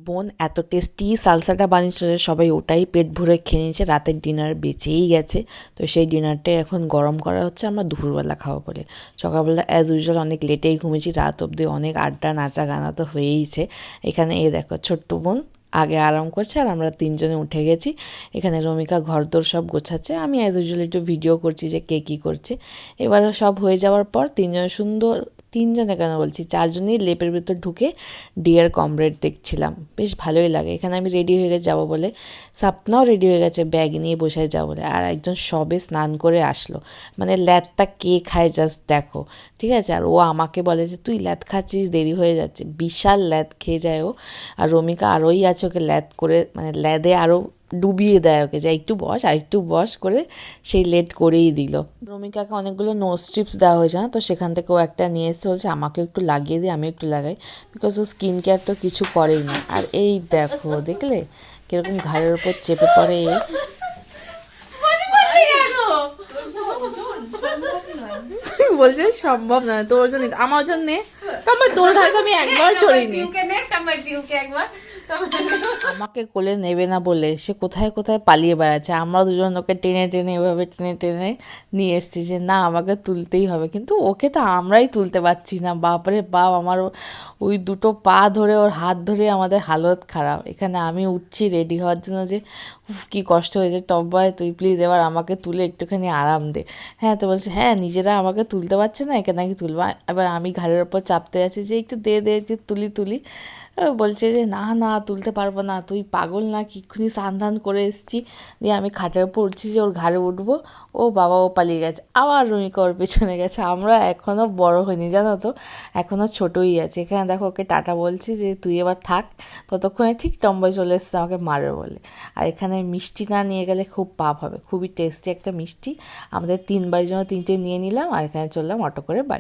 বোন এত টেস্টি সালসাটা বানিয়েছিল যে সবাই ওটাই পেট ভরে খেয়ে নিয়েছে, রাতের ডিনার বেঁচেই গেছে। তো সেই ডিনারটাই এখন গরম করা হচ্ছে, আমরা দুপুরবেলা খাবো বলে। সকালবেলা অ্যাজ ইউজুয়াল অনেক লেটেই ঘুমিয়েছি, রাত অবধি অনেক আড্ডা নাচা গানা তো হয়েইছে। এখানে দেখো ছোট্ট বোন আগে আরাম করছে আর আমরা তিনজনে উঠে গেছি। এখানে রমিকা ঘরদোর সব গোছাচ্ছে, আমি অ্যাজ ইউজুয়াল একটু ভিডিও করছি যে কে কী করছে। এবারে সব হয়ে যাওয়ার পর তিনজনে কেন বলছি, চারজনই লেপের ভেতর ঢুকে ডিয়ার কমরেড দেখছিলাম। বেশ ভালোই লাগে। এখানে আমি রেডি হয়ে গেছে যাবো বলে, সাপনাও রেডি হয়ে গেছে ব্যাগ নিয়ে বসে যাবো বলে, আর একজন সবে স্নান করে আসলো। মানে ল্যাদটা কে খায় জাস্ট দেখো, ঠিক আছে। আর ও আমাকে বলে যে তুই ল্যাদ খাচ্ছিস, দেরি হয়ে যাচ্ছে। বিশাল ল্যাদ খেয়ে যায় ও। আর রমিকা আরোই আছে ওকে ল্যাদ করে, মানে ল্যাদে আরও ডুবিয়ে দেয় ওকে, যে একটু বস আর একটু বস করে সেই লেট করেই দিল। রমিকাকে অনেকগুলো নোজ স্ট্রিপস দেওয়া হয়েছে না, তো সেখান থেকে ও একটা নিয়ে এসে বলছে আমাকে একটু লাগিয়ে দিই, আমি একটু লাগাই, বিকজ ও স্কিন কেয়ার তো কিছু করেই না। আর এই দেখো দেখলে কিরকম ঘাড়ের উপর চেপে পড়ে। বলছে সম্ভব না, তোর ওজন আমার ওজন নে, তোর ঘাড়ে আমি একবার চড়িনি। আমাকে কোলে নেবে না বলে সে কোথায় কোথায় পালিয়ে বেড়াচ্ছে। আমরা দুজন ওকে টেনে টেনে এভাবে টেনে টেনে নিয়ে এসেছি যে না আমাকে তুলতেই হবে, কিন্তু ওকে তো আমরাই তুলতে পারছি না। বাপরে বাপ, আমার ওই দুটো পা ধরে ওর হাত ধরে আমাদের হালত খারাপ। এখানে আমি উঠছি রেডি হওয়ার জন্য, যে কি কষ্ট হয়েছে। টপ বয় তুই প্লিজ এবার আমাকে তুলে একটুখানি আরাম দে। হ্যাঁ, তো বলছে হ্যাঁ নিজেরা আমাকে তুলতে পারছে না, একে নাকি তুলবা। এবার আমি ঘাড়ের ওপর চাপতে আছি যে একটু দে দে একটু তুলি তুলি। বলছে যে না না তুলতে পারবো না, তুই পাগল না, কিক্ষুনি স্নান ধান করে এসেছি। দিয়ে আমি খাটের উপর উঠছি যে ওর ঘাড়ে উঠবো, ও বাবা ও পালিয়ে গেছে। আবার রুমিকা ওর পেছনে গেছে। আমরা এখনও বড় হইনি জানো তো, এখনও ছোটোই আছে। এখানে দেখো ওকে টাটা বলছি যে তুই এবার থাক, ততক্ষণে ঠিক টম্বয় চলে এসছে আমাকে মারবে বলে। আর এখানে মিষ্টি না নিয়ে গেলে খুব পাপ হবে। খুবই টেস্টি একটা মিষ্টি, আমাদের 3 বারের জন্য 3টে নিয়ে নিলাম, আর এখানে চললাম অটো করে বাড়ি।